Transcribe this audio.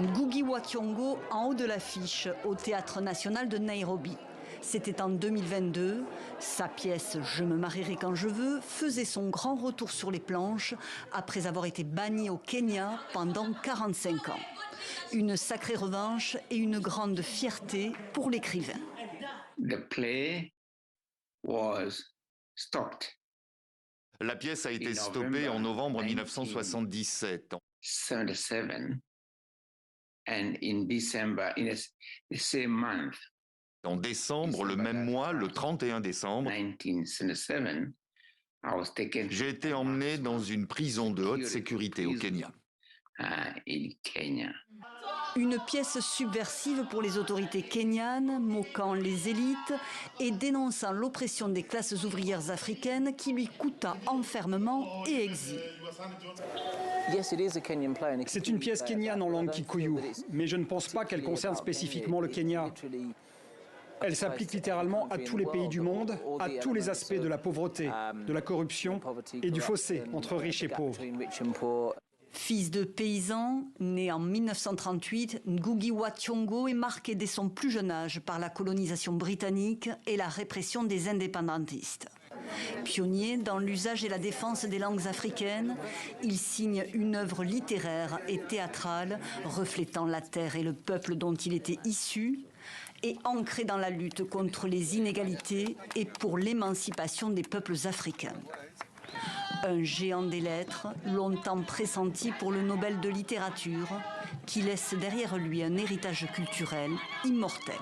Ngugi wa Thiong'o en haut de l'affiche au Théâtre national de Nairobi. C'était en 2022. Sa pièce « Je me marierai quand je veux » faisait son grand retour sur les planches après avoir été bannie au Kenya pendant 45 ans. Une sacrée revanche et une grande fierté pour l'écrivain. The play was stopped. La pièce a été stoppée en novembre 1977. 77 and in December, in the same month. En décembre, le même mois, le 31 décembre, 1977, I was taken j'ai été emmené dans une prison de haute sécurité au Kenya. in Kenya. Une pièce subversive pour les autorités kenyanes, moquant les élites et dénonçant l'oppression des classes ouvrières africaines qui lui coûta enfermement et exil. C'est une pièce kenyane en langue kikuyu, mais je ne pense pas qu'elle concerne spécifiquement le Kenya. Elle s'applique littéralement à tous les pays du monde, à tous les aspects de la pauvreté, de la corruption et du fossé entre riches et pauvres. Fils de paysan, né en 1938, Ngugi wa Thiong'o est marqué dès son plus jeune âge par la colonisation britannique et la répression des indépendantistes. Pionnier dans l'usage et la défense des langues africaines, il signe une œuvre littéraire et théâtrale reflétant la terre et le peuple dont il était issu et ancré dans la lutte contre les inégalités et pour l'émancipation des peuples africains. Un géant des lettres, longtemps pressenti pour le Nobel de littérature, qui laisse derrière lui un héritage culturel immortel.